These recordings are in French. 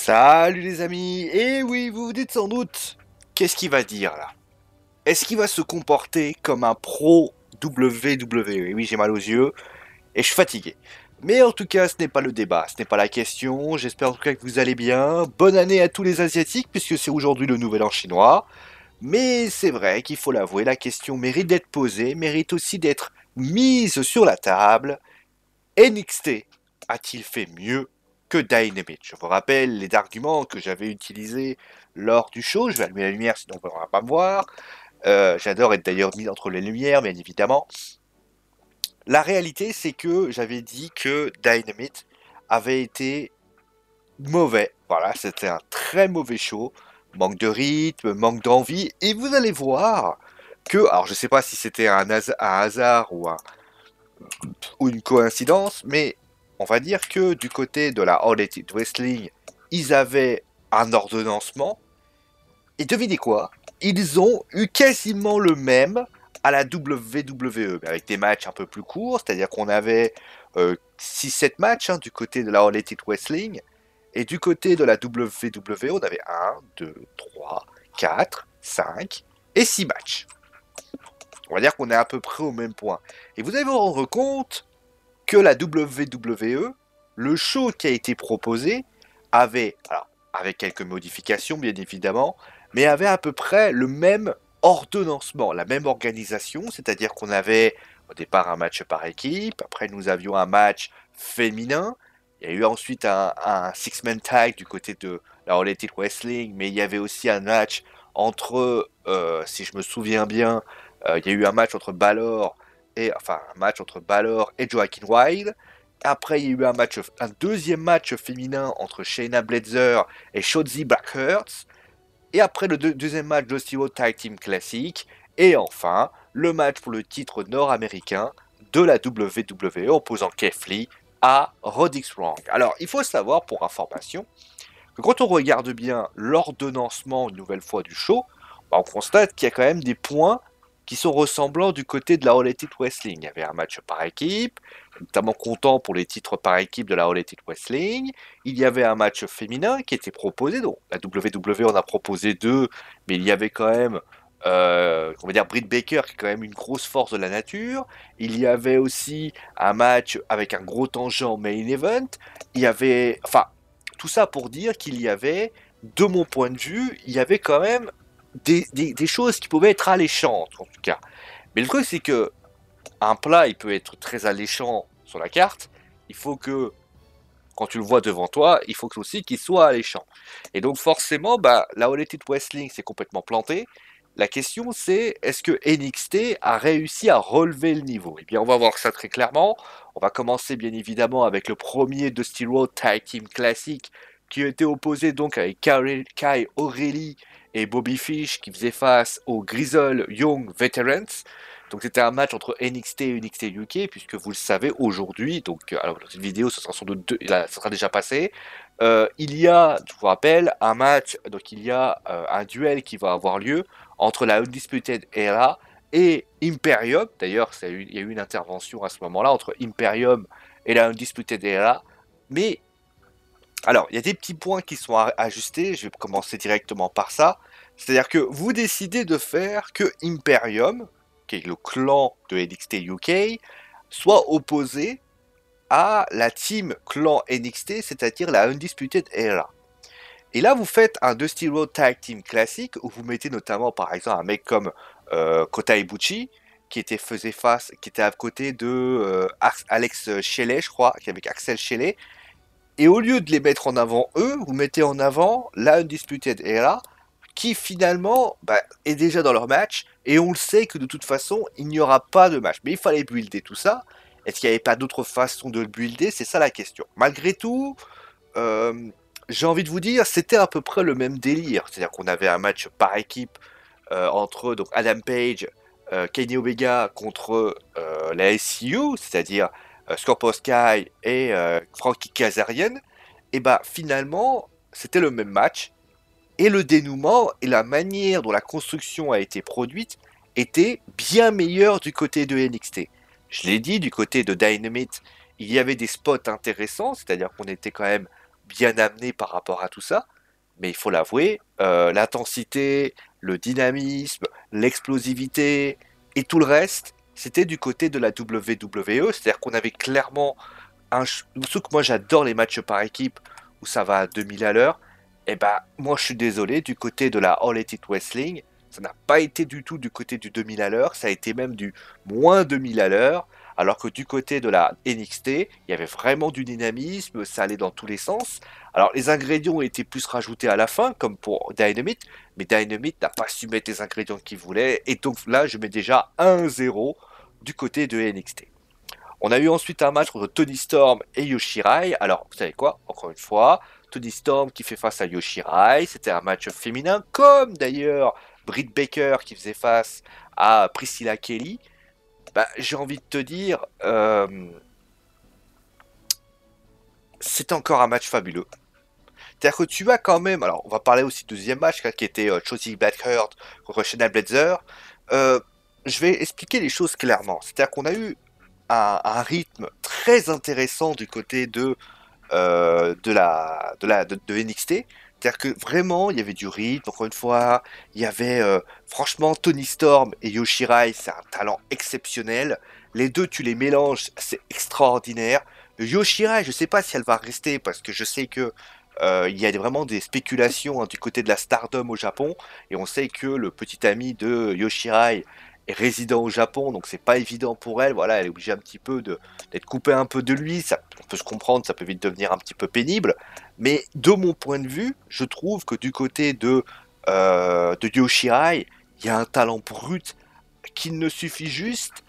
Salut les amis. Et oui, vous vous dites sans doute, qu'est-ce qu'il va dire là? Est-ce qu'il va se comporter comme un pro WWE? Et oui, j'ai mal aux yeux et je suis fatigué. Mais en tout cas, ce n'est pas le débat, ce n'est pas la question. J'espère en tout cas que vous allez bien. Bonne année à tous les Asiatiques, puisque c'est aujourd'hui le nouvel an chinois. Mais c'est vrai qu'il faut l'avouer, la question mérite d'être posée, mérite aussi d'être mise sur la table. NXT a-t-il fait mieux que Dynamite? Je vous rappelle les arguments que j'avais utilisés lors du show. Je vais allumer la lumière, sinon on ne pourra pas me voir. J'adore être d'ailleurs mis entre les lumières, bien évidemment. La réalité, c'est que j'avais dit que Dynamite avait été mauvais. Voilà, c'était un très mauvais show. Manque de rythme, manque d'envie. Et vous allez voir que, alors je sais pas si c'était un hasard ou une coïncidence, mais on va dire que du côté de la All Elite Wrestling, ils avaient un ordonnancement. Et devinez quoi? Ils ont eu quasiment le même à la WWE, mais avec des matchs un peu plus courts, c'est-à-dire qu'on avait 6-7 matchs du côté de la All Elite Wrestling, et du côté de la WWE, on avait 1, 2, 3, 4, 5 et 6 matchs. On va dire qu'on est à peu près au même point. Et vous allez vous rendre compte que la WWE, le show qui a été proposé, avait, alors, avec quelques modifications bien évidemment, mais avait à peu près le même ordonnancement, la même organisation, c'est-à-dire qu'on avait au départ un match par équipe, après nous avions un match féminin, il y a eu ensuite un six-man tag du côté de la All Elite Wrestling, mais il y avait aussi un match entre, si je me souviens bien, il y a eu un match entre Balor un match entre Balor et Joaquin Wilde. Après, il y a eu un deuxième match féminin entre Shayna Baszler et Shotzi Blackhearts. Et après le deuxième match de Steel Tag Team Classic. Et enfin, le match pour le titre nord-américain de la WWE opposant Keith Lee à Roderick Strong. Alors, il faut savoir, pour information, que quand on regarde bien l'ordonnancement une nouvelle fois du show, on constate qu'il y a quand même des points qui sont ressemblants du côté de la All Elite Wrestling. Il y avait un match par équipe, notamment comptant pour les titres par équipe de la All Elite Wrestling. Il y avait un match féminin qui était proposé, donc la WWE en a proposé deux, mais il y avait quand même, on va dire, Britt Baker qui est quand même une grosse force de la nature. Il y avait aussi un match avec un gros tangent main event. Il y avait, enfin, tout ça pour dire qu'il y avait, de mon point de vue, il y avait quand même des choses qui pouvaient être alléchantes, en tout cas. Mais le truc, c'est que un plat, il peut être très alléchant sur la carte. Il faut que, quand tu le vois devant toi, il faut aussi qu'il soit alléchant. Et donc, forcément, la All Elite Wrestling s'est complètement plantée. La question, c'est est-ce que NXT a réussi à relever le niveau? Eh bien, on va voir ça très clairement. On va commencer, bien évidemment, avec le premier de Steel Road Tag Team Classic, qui était opposé donc avec Kai O'Reilly et Bobby Fish, qui faisaient face aux Grizzle Young Veterans. Donc c'était un match entre NXT et NXT UK, puisque vous le savez aujourd'hui, donc alors dans cette vidéo, ce sera sans doute ça sera déjà passé. Il y a, je vous rappelle, un match, donc il y a un duel qui va avoir lieu entre la Undisputed Era et Imperium. D'ailleurs, il y a eu une intervention à ce moment-là entre Imperium et la Undisputed Era. Mais, alors, il y a des petits points qui sont ajustés. Je vais commencer directement par ça. C'est-à-dire que vous décidez de faire que Imperium, qui est le clan de NXT UK, soit opposé à la team clan NXT, c'est-à-dire la Undisputed Era. Et là, vous faites un Dusty Road Tag Team classique où vous mettez notamment, par exemple, un mec comme Kota Ibushi qui était à côté de Alex Shelley, je crois, avec Axel Shelley. Et au lieu de les mettre en avant eux, vous mettez en avant la Undisputed Era, qui finalement est déjà dans leur match. Et on le sait que de toute façon, il n'y aura pas de match. Mais il fallait builder tout ça. Est-ce qu'il n'y avait pas d'autre façon de le builder? C'est ça la question. Malgré tout, euh, j'ai envie de vous dire, c'était à peu près le même délire. C'est-à-dire qu'on avait un match par équipe entre donc Adam Page, Kenny Omega contre la SCU, c'est-à-dire Scorpio Sky et Frankie Kazarian. Et finalement, c'était le même match. Et le dénouement et la manière dont la construction a été produite était bien meilleure du côté de NXT. Je l'ai dit, du côté de Dynamite, il y avait des spots intéressants, c'est-à-dire qu'on était quand même bien amené par rapport à tout ça. Mais il faut l'avouer, l'intensité, le dynamisme, l'explosivité et tout le reste, c'était du côté de la WWE. C'est-à-dire qu'on avait clairement surtout que moi j'adore les matchs par équipe où ça va à 2000 à l'heure. Et ben moi je suis désolé, du côté de la All Elite Wrestling, ça n'a pas été du tout du côté du 2000 à l'heure, ça a été même du moins 2000 à l'heure. Alors que du côté de la NXT, il y avait vraiment du dynamisme, ça allait dans tous les sens. Alors les ingrédients ont été plus rajoutés à la fin, comme pour Dynamite, mais Dynamite n'a pas su mettre les ingrédients qu'il voulait, et donc là je mets déjà 1-0 du côté de NXT. On a eu ensuite un match entre Tony Storm et Yoshirai. Alors, vous savez quoi? Encore une fois, Tony Storm qui fait face à Yoshirai. C'était un match féminin, comme d'ailleurs Britt Baker qui faisait face à Priscilla Kelly. Bah, j'ai envie de te dire, c'est encore un match fabuleux. C'est-à-dire que tu as quand même, alors on va parler aussi du deuxième match qui était Shotzi Blackheart contre Shayna Baszler. Euh, je vais expliquer les choses clairement. C'est-à-dire qu'on a eu un rythme très intéressant du côté de NXT. C'est-à-dire que vraiment, il y avait du rythme, encore une fois, il y avait franchement Tony Storm et Yoshirai, c'est un talent exceptionnel. Les deux, tu les mélanges, c'est extraordinaire. Yoshirai, je sais pas si elle va rester parce que je sais que il y a vraiment des spéculations hein, du côté de la Stardom au Japon et on sait que le petit ami de Yoshirai est résident au Japon, donc c'est pas évident pour elle. Voilà, elle est obligée un petit peu d'être coupée un peu de lui. Ça, on peut se comprendre, ça peut vite devenir un petit peu pénible. Mais de mon point de vue, je trouve que du côté de Yoshirai, il y a un talent brut qu'il ne suffit juste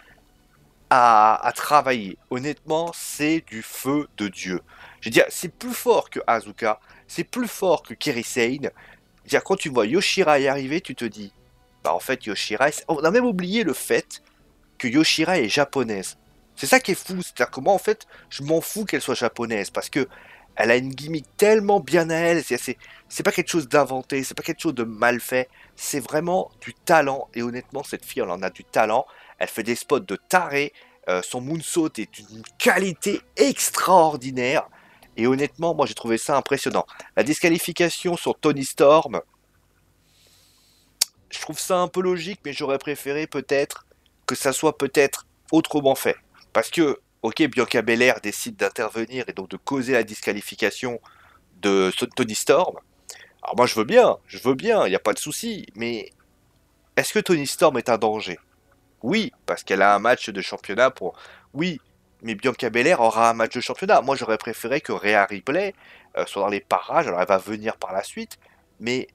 à travailler. Honnêtement, c'est du feu de Dieu. Je veux dire, c'est plus fort que Asuka, c'est plus fort que Kairi Sane. Je veux dire, quand tu vois Yoshirai arriver, tu te dis, bah en fait Yoshirai, on a même oublié le fait que Yoshirai est japonaise. C'est ça qui est fou, c'est-à-dire que moi en fait, je m'en fous qu'elle soit japonaise parce que elle a une gimmick tellement bien à elle, c'est pas quelque chose d'inventé, c'est pas quelque chose de mal fait, c'est vraiment du talent et honnêtement cette fille elle en a du talent, elle fait des spots de taré, son moonsault est d'une qualité extraordinaire et honnêtement moi j'ai trouvé ça impressionnant. La disqualification sur Tony Storm, je trouve ça un peu logique, mais j'aurais préféré peut-être que ça soit peut-être autrement fait. Parce que, ok, Bianca Belair décide d'intervenir et donc de causer la disqualification de Tony Storm. Alors moi je veux bien, il n'y a pas de souci, mais est-ce que Tony Storm est un danger? Oui, parce qu'elle a un match de championnat pour... Oui, mais Bianca Belair aura un match de championnat. Moi j'aurais préféré que Rhea Ripley soit dans les parages, alors elle va venir par la suite, mais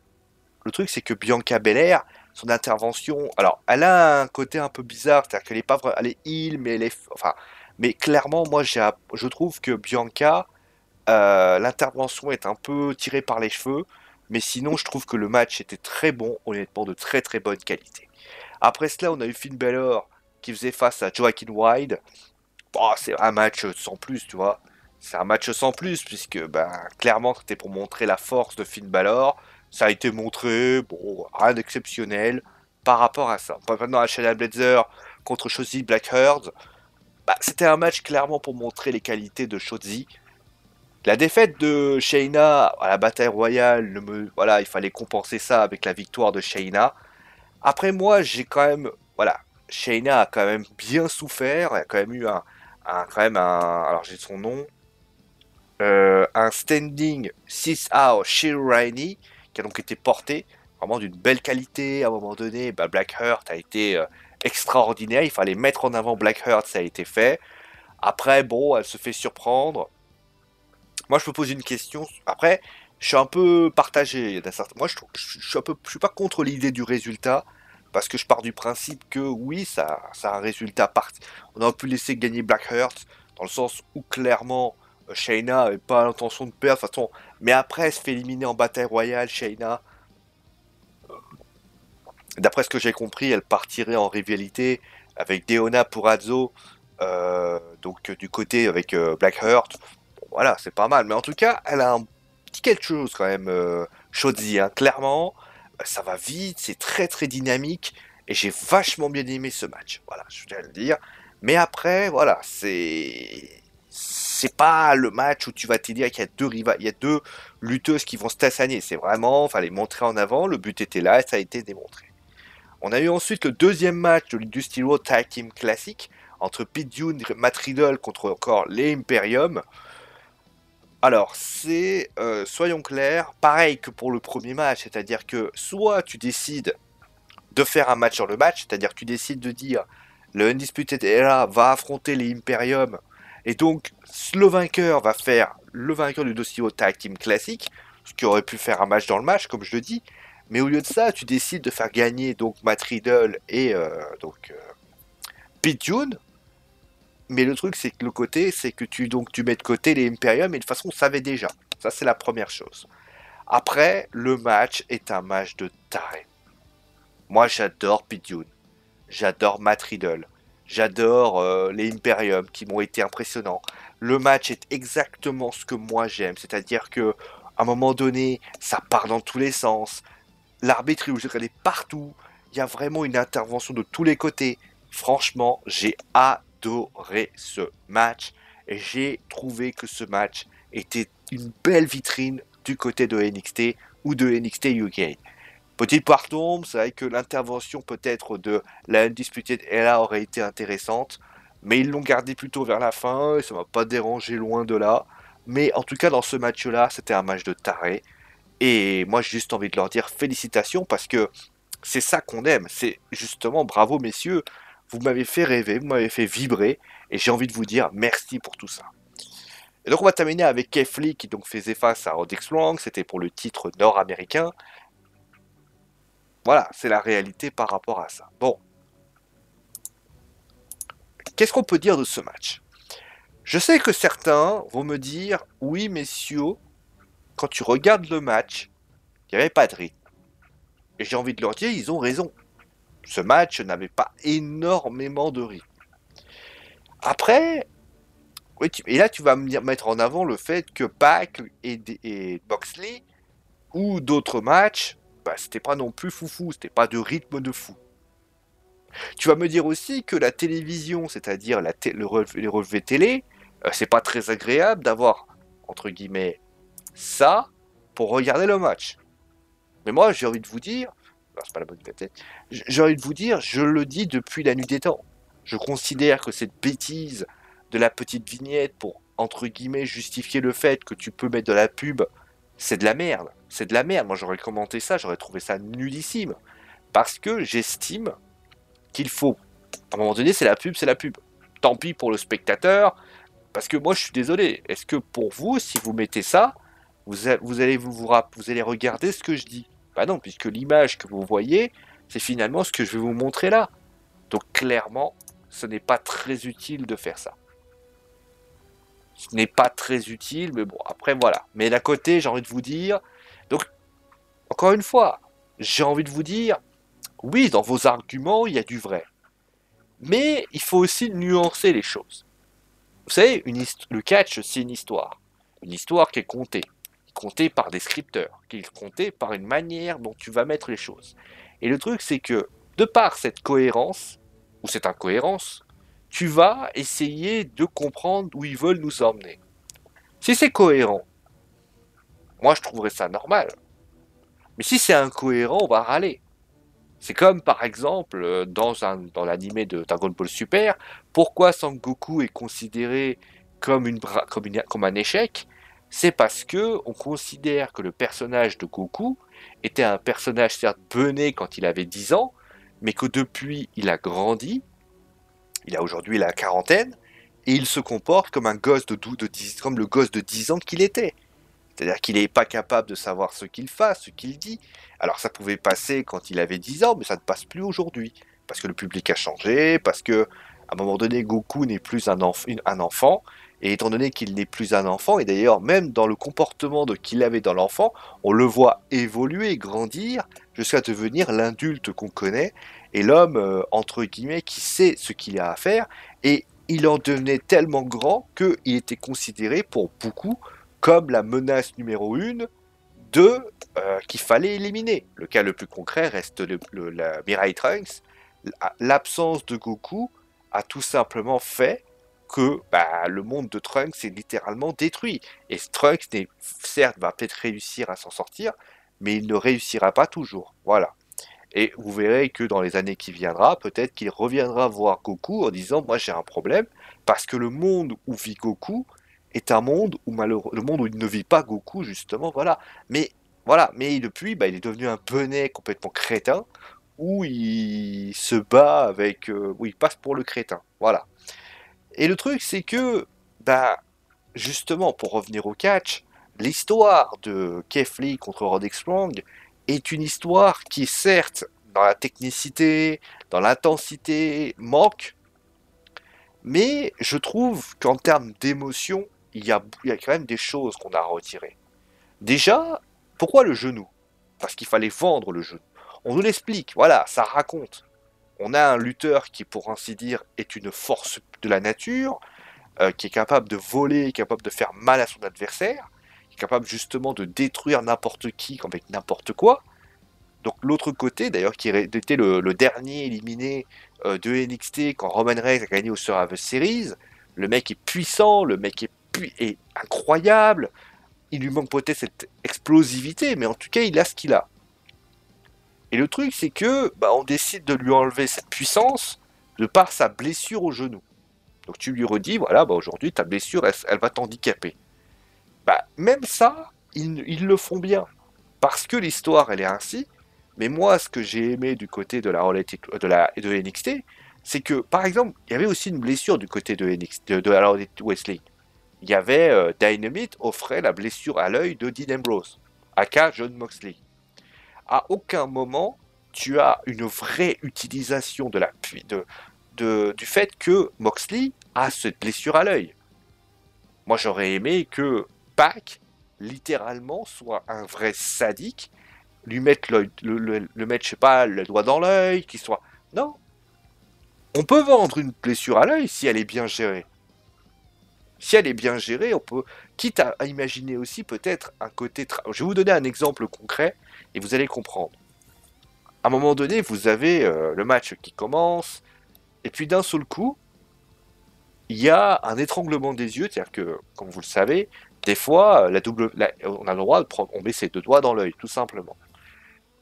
le truc, c'est que Bianca Belair, son intervention, alors, elle a un côté un peu bizarre, c'est-à-dire qu'elle est pas elle est heal, mais elle est, enfin, mais clairement, moi, je trouve que Bianca, l'intervention est un peu tirée par les cheveux, mais sinon, je trouve que le match était très bon, honnêtement, de très très bonne qualité. Après cela, on a eu Finn Balor qui faisait face à Joaquin Wilde. Bon, c'est un match sans plus, tu vois. C'est un match sans plus, puisque ben, clairement c'était pour montrer la force de Finn Balor. Ça a été montré, bon, rien d'exceptionnel par rapport à ça. Maintenant, à Shayna Baszler contre Shotzi Blackheart, bah, c'était un match clairement pour montrer les qualités de Shotzi. La défaite de Shayna à la bataille royale, voilà, il fallait compenser ça avec la victoire de Shayna. Après moi, j'ai quand même, voilà, Shayna a quand même bien souffert. Il y a quand même eu quand même alors j'ai son nom, un standing 6 hour Shirani qui a donc été porté, vraiment d'une belle qualité. À un moment donné, bah, Blackheart a été extraordinaire. Il fallait mettre en avant Blackheart, ça a été fait. Après, bon, elle se fait surprendre. Moi, je me pose une question. Après, je suis un peu partagé. Moi, je suis un peu, je suis pas contre l'idée du résultat. Parce que je pars du principe que oui, ça a un résultat parti. On aurait pu laisser gagner Blackheart, dans le sens où clairement Shayna n'avait pas l'intention de perdre, de toute façon. Mais après, elle se fait éliminer en bataille royale, Shayna. D'après ce que j'ai compris, elle partirait en rivalité avec Deonna Purrazzo, donc du côté avec Blackheart. Bon, voilà, c'est pas mal. Mais en tout cas, elle a un petit quelque chose quand même, Shotzi, hein. Clairement, ça va vite, c'est très très dynamique. Et j'ai vachement bien aimé ce match. Voilà, je dois le dire. Mais après, voilà, c'est pas le match où tu vas te dire qu'il y a il y a deux lutteuses qui vont se tassaner. C'est vraiment, fallait montrer en avant. Le but était là et ça a été démontré. On a eu ensuite le deuxième match de l'Industry Road Tag Team Classic entre Pete Dunne et Matt Riddle contre encore les Imperium. Alors, soyons clairs, pareil que pour le premier match, c'est-à-dire que soit tu décides de faire un match sur le match, c'est-à-dire que tu décides de dire le Undisputed Era va affronter les Imperium, et donc le vainqueur va faire le vainqueur du dossier Tag Team Classic, ce qui aurait pu faire un match dans le match, comme je le dis, mais au lieu de ça, tu décides de faire gagner donc Matt Riddle et Pete Dunne. Mais le truc, c'est que le côté, c'est que tu mets de côté les Imperium, et de toute façon, on savait déjà. Ça, c'est la première chose. Après, le match est un match de taré. Moi, j'adore Pete Dunne. J'adore Matt Riddle. J'adore les Imperium qui m'ont été impressionnants. Le match est exactement ce que moi j'aime. C'est-à-dire que à un moment donné, ça part dans tous les sens. L'arbitre, il est partout. Il y a vraiment une intervention de tous les côtés. Franchement, j'ai adoré ce match. Et j'ai trouvé que ce match était une belle vitrine du côté de NXT ou de NXT UK. Petit pardon, c'est vrai que l'intervention peut-être de la Undisputed Era aurait été intéressante, mais ils l'ont gardé plutôt vers la fin, et ça m'a pas dérangé loin de là. Mais en tout cas, dans ce match-là, c'était un match de taré. Et moi, j'ai juste envie de leur dire félicitations parce que c'est ça qu'on aime. C'est justement bravo, messieurs. Vous m'avez fait rêver, vous m'avez fait vibrer, et j'ai envie de vous dire merci pour tout ça. Et donc, on va terminer avec Keith Lee qui donc faisait face à Roderick Strong. C'était pour le titre nord-américain. Voilà, c'est la réalité par rapport à ça. Bon, qu'est-ce qu'on peut dire de ce match? Je sais que certains vont me dire, oui, messieurs, quand tu regardes le match, il n'y avait pas de rythme. Et j'ai envie de leur dire, ils ont raison. Ce match n'avait pas énormément de rythme. Après, oui, et là tu vas me mettre en avant le fait que Pac et Boxley, ou d'autres matchs, bah, c'était pas non plus foufou, c'était pas de rythme de fou. Tu vas me dire aussi que la télévision, c'est-à-dire les relevés télé, c'est pas très agréable d'avoir, entre guillemets, ça pour regarder le match. Mais moi, j'ai envie de vous dire, non, c'est pas la bonne tête, j'ai envie de vous dire, je le dis depuis la nuit des temps. Je considère que cette bêtise de la petite vignette pour, entre guillemets, justifier le fait que tu peux mettre de la pub, c'est de la merde. C'est de la merde. Moi, j'aurais commenté ça, j'aurais trouvé ça nullissime. Parce que j'estime qu'il faut. À un moment donné, c'est la pub, c'est la pub. Tant pis pour le spectateur, parce que moi, je suis désolé. Est-ce que pour vous, si vous mettez ça, vous allez vous allez regarder ce que je dis? Bah non, puisque l'image que vous voyez, c'est finalement ce que je vais vous montrer là. Donc clairement, ce n'est pas très utile de faire ça. Ce n'est pas très utile, mais bon, après voilà. Mais d'un côté, j'ai envie de vous dire... Donc, encore une fois, j'ai envie de vous dire, oui, dans vos arguments, il y a du vrai. Mais il faut aussi nuancer les choses. Vous savez, le catch, c'est une histoire. Une histoire qui est contée par des scripteurs, qui est contée par une manière dont tu vas mettre les choses. Et le truc, c'est que, de par cette cohérence, ou cette incohérence, tu vas essayer de comprendre où ils veulent nous emmener. Si c'est cohérent, moi je trouverais ça normal. Mais si c'est incohérent, on va râler. C'est comme par exemple dans l'animé de Dragon Ball Super, pourquoi Sangoku est considéré comme un échec? C'est parce que on considère que le personnage de Goku était un personnage certes bené quand il avait 10 ans, mais que depuis il a grandi, il a aujourd'hui la quarantaine, et il se comporte comme un gosse de 10, comme le gosse de 10 ans qu'il était. C'est-à-dire qu'il n'est pas capable de savoir ce qu'il fait, ce qu'il dit. Alors ça pouvait passer quand il avait 10 ans, mais ça ne passe plus aujourd'hui. Parce que le public a changé, parce que à un moment donné, Goku n'est plus un enfant, et étant donné qu'il n'est plus un enfant, et d'ailleurs même dans le comportement qu'il avait dans l'enfant, on le voit évoluer, grandir, jusqu'à devenir l'adulte qu'on connaît, et l'homme, entre guillemets, qui sait ce qu'il a à faire, et il en devenait tellement grand qu'il était considéré pour beaucoup comme la menace numéro 1 qu'il fallait éliminer. Le cas le plus concret reste la Mirai Trunks. L'absence de Goku a tout simplement fait que bah, le monde de Trunks est littéralement détruit. Et Trunks, certes, va peut-être réussir à s'en sortir, mais il ne réussira pas toujours. Voilà. Et vous verrez que dans les années qui viendront, peut-être qu'il reviendra voir Goku en disant moi j'ai un problème, parce que le monde où vit Goku est un monde où le monde où il ne vit pas Goku, justement, voilà. Mais voilà, mais depuis, bah, il est devenu un bonnet complètement crétin, où il se bat avec, où il passe pour le crétin. Voilà. Et le truc, c'est que, bah, justement, pour revenir au catch, l'histoire de Keith Lee contre Roderick Strong est une histoire qui, certes, dans la technicité, dans l'intensité, manque, mais je trouve qu'en termes d'émotion, il y a quand même des choses qu'on a retirées. Déjà, pourquoi le genou? Parce qu'il fallait vendre le genou. On nous l'explique, voilà, ça raconte. On a un lutteur qui, pour ainsi dire, est une force de la nature, qui est capable de voler, capable de faire mal à son adversaire, qui est capable justement de détruire n'importe qui avec n'importe quoi. Donc l'autre côté, d'ailleurs, qui était le dernier éliminé de NXT quand Roman Reigns a gagné au Survivor Series, le mec est puissant, le mec est incroyable, il lui manque peut-être cette explosivité, mais en tout cas, il a ce qu'il a. Et le truc, c'est que bah, on décide de lui enlever cette puissance de par sa blessure au genou. Donc tu lui redis, voilà, bah, aujourd'hui, ta blessure, elle va t'handicaper. Bah, même ça, ils le font bien. Parce que l'histoire, elle est ainsi. Mais moi, ce que j'ai aimé du côté de de NXT, c'est que, par exemple, il y avait aussi une blessure du côté de NXT, de la Elite Wrestling. Il y avait Dynamite offrait la blessure à l'œil de Dean Ambrose, aka John Moxley. À aucun moment, tu as une vraie utilisation du fait que Moxley a cette blessure à l'œil. Moi, j'aurais aimé que Pac, littéralement, soit un vrai sadique, lui mettre le mettre, je sais pas, le doigt dans l'œil, qu'il soit. Non. On peut vendre une blessure à l'œil si elle est bien gérée. Si elle est bien gérée, on peut. Quitte à imaginer aussi peut-être un côté. Je vais vous donner un exemple concret et vous allez comprendre. À un moment donné, vous avez le match qui commence, et puis d'un seul coup, il y a un étranglement des yeux, c'est-à-dire que, comme vous le savez, des fois, on a le droit de prendre, on met ses deux doigts dans l'œil, tout simplement.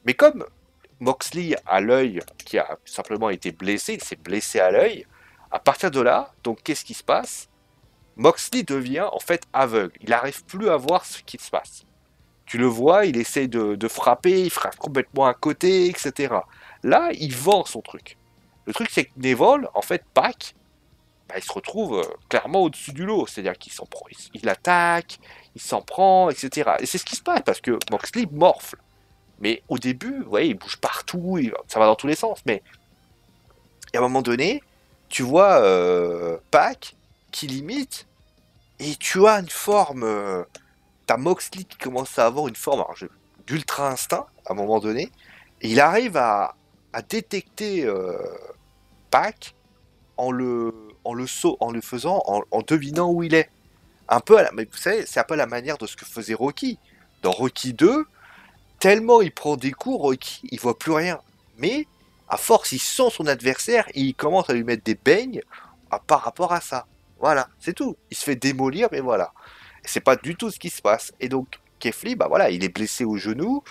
Mais comme Moxley a l'œil qui a simplement été blessé, il s'est blessé à l'œil, à partir de là, donc qu'est-ce qui se passe? Moxley devient en fait aveugle, il n'arrive plus à voir ce qui se passe. Tu le vois, il essaye de frapper, il frappe complètement à côté, etc. Là, il vend son truc. Le truc, c'est que Neville, en fait, Pac, bah, il se retrouve clairement au-dessus du lot. C'est-à-dire qu'il s'en prend, il attaque, il s'en prend, etc. Et c'est ce qui se passe parce que Moxley morfle. Mais au début, vous voyez, il bouge partout, ça va dans tous les sens. Mais à un moment donné, tu vois Pac qui limite, et tu as une forme. T'as Moxley qui commence à avoir une forme d'ultra instinct à un moment donné, et il arrive à détecter Pac en le faisant, en devinant où il est. Un peu mais vous savez, c'est un peu la manière de ce que faisait Rocky. Dans Rocky 2, tellement il prend des coups, Rocky, il voit plus rien. Mais, à force, il sent son adversaire et il commence à lui mettre des beignes par rapport à ça. Voilà, c'est tout. Il se fait démolir, mais voilà. Et c'est pas du tout ce qui se passe. Et donc, Kefli, bah voilà, il est blessé au genou.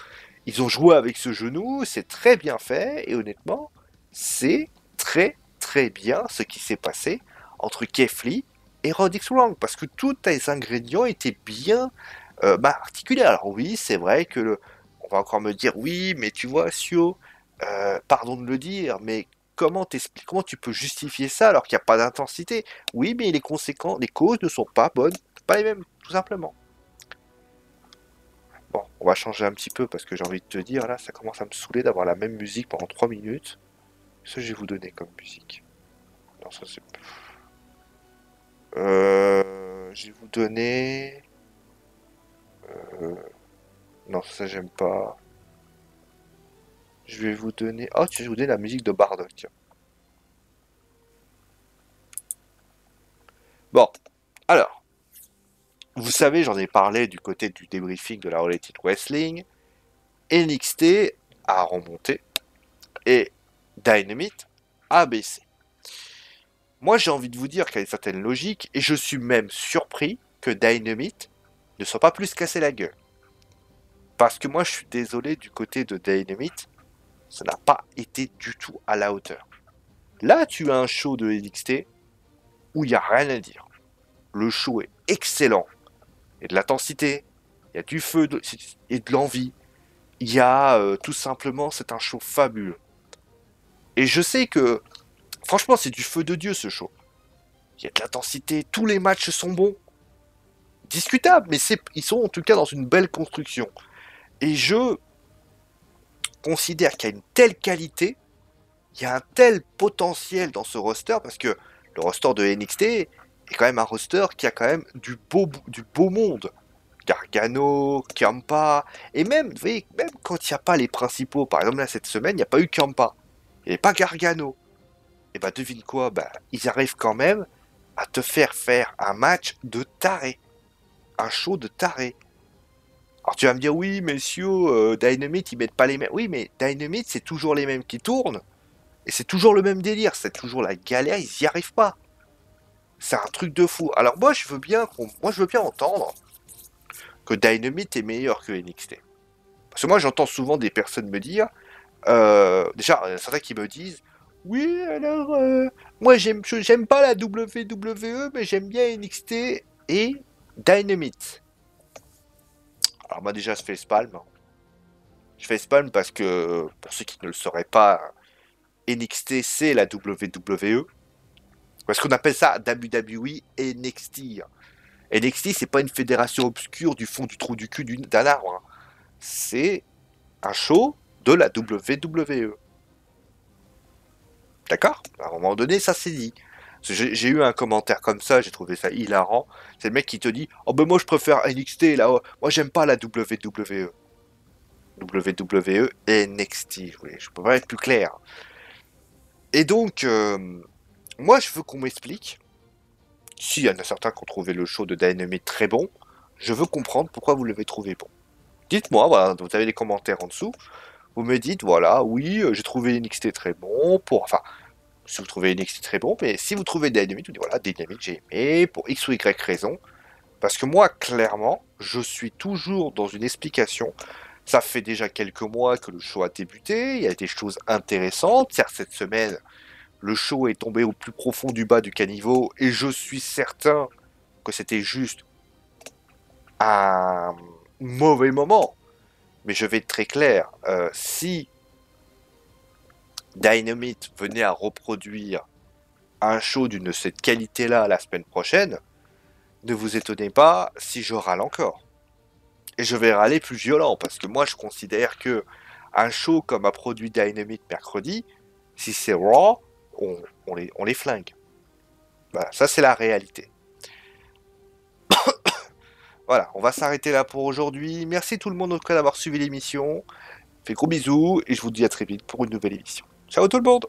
Ils ont joué avec ce genou, c'est très bien fait. Et honnêtement, c'est très très bien ce qui s'est passé entre Kefli et Roderick Strong. Parce que tous les ingrédients étaient bien articulés. Alors oui, c'est vrai que on va encore me dire, oui, mais tu vois, Sio, pardon de le dire, mais comment tu peux justifier ça alors qu'il n'y a pas d'intensité? Oui, mais les conséquences, les causes ne sont pas bonnes, pas les mêmes, tout simplement. Bon, on va changer un petit peu parce que j'ai envie de te dire, là, ça commence à me saouler d'avoir la même musique pendant 3 minutes. Ce que je vais vous donner comme musique. Non, ça c'est. Je vais vous donner. euh, Non, ça j'aime pas. Je vais vous donner. Oh, je vais vous donner la musique de Bardock, tiens. Bon, alors, vous savez, j'en ai parlé du côté du débriefing de la All Elite Wrestling. NXT a remonté et Dynamite a baissé. Moi, j'ai envie de vous dire qu'il y a une certaine logique, et je suis même surpris que Dynamite ne soit pas plus cassé la gueule. Parce que moi, je suis désolé du côté de Dynamite, ça n'a pas été du tout à la hauteur. Là, tu as un show de NXT où il n'y a rien à dire. Le show est excellent. Il y a de l'intensité, il y a du feu et de l'envie. Il y a tout simplement, c'est un show fabuleux. Et je sais que, franchement, c'est du feu de Dieu ce show. Il y a de l'intensité, tous les matchs sont bons. Discutables, mais ils sont en tout cas dans une belle construction. Et je considère qu'il y a une telle qualité, il y a un tel potentiel dans ce roster, parce que le roster de NXT est quand même un roster qui a quand même du beau monde. Gargano, Ciampa, et même, vous voyez, même quand il n'y a pas les principaux, par exemple là cette semaine, il n'y a pas eu Ciampa, il n'y avait pas Gargano, et bah devine quoi, bah ils arrivent quand même à te faire un match de taré, un show de taré. Alors tu vas me dire, oui messieurs, Dynamite ils mettent pas les mêmes, oui mais Dynamite c'est toujours les mêmes qui tournent, et c'est toujours le même délire, c'est toujours la galère, ils y arrivent pas. C'est un truc de fou. Alors moi je veux bien, entendre que Dynamite est meilleur que NXT. Parce que moi, j'entends souvent des personnes me dire, déjà, il y en a certains qui me disent, oui, alors, moi, j'aime pas la WWE, mais j'aime bien NXT et Dynamite. Alors, moi, déjà, je fais spalm. Je fais spalm parce que, pour ceux qui ne le sauraient pas, NXT, c'est la WWE. Parce qu'on appelle ça WWE NXT. NXT, c'est pas une fédération obscure du fond du trou du cul d'un arbre. Hein. C'est un show de la WWE. D'accord? À un moment donné, ça s'est dit. J'ai eu un commentaire comme ça, j'ai trouvé ça hilarant. C'est le mec qui te dit, oh ben moi je préfère NXT là, moi j'aime pas la WWE. WWE et NXT, je peux pas être plus clair. Et donc, moi je veux qu'on m'explique, s'il y en a certains qui ont trouvé le show de Dynamite très bon, je veux comprendre pourquoi vous l'avez trouvé bon. Dites-moi, voilà, vous avez les commentaires en dessous, vous me dites, voilà, oui, j'ai trouvé NXT très bon, enfin, si vous trouvez NXT très bon, mais si vous trouvez Dynamite, vous dites, voilà, Dynamite, j'ai aimé, pour X ou Y raison, parce que moi, clairement, je suis toujours dans une explication, ça fait déjà quelques mois que le show a débuté, il y a des choses intéressantes, certes, cette semaine, le show est tombé au plus profond du bas du caniveau, et je suis certain que c'était juste un mauvais moment, mais je vais être très clair, si Dynamite venait à reproduire un show d'une cette qualité-là la semaine prochaine, ne vous étonnez pas si je râle encore. Et je vais râler plus violent, parce que moi je considère que un show comme a produit Dynamite mercredi, si c'est Raw, on les flingue. Voilà, ça c'est la réalité. Voilà, on va s'arrêter là pour aujourd'hui. Merci tout le monde en tout cas d'avoir suivi l'émission. Fais gros bisous et je vous dis à très vite pour une nouvelle émission. Ciao tout le monde.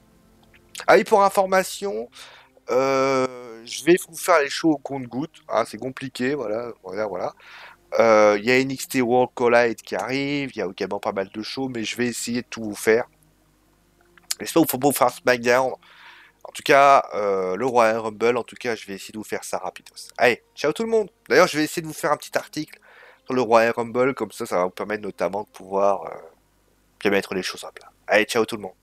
Allez, pour information, je vais vous faire les shows au compte-gouttes. Hein, c'est compliqué, voilà. Il y a NXT World Collide qui arrive, il y a également pas mal de shows, mais je vais essayer de tout vous faire. J'espère qu'il faut pas vous faire un SmackDown. En tout cas, le Royal Rumble, en tout cas, je vais essayer de vous faire ça rapidos. Allez, ciao tout le monde. D'ailleurs, je vais essayer de vous faire un petit article sur le Royal Rumble, comme ça va vous permettre notamment de pouvoir bien mettre les choses en place. Allez, ciao tout le monde.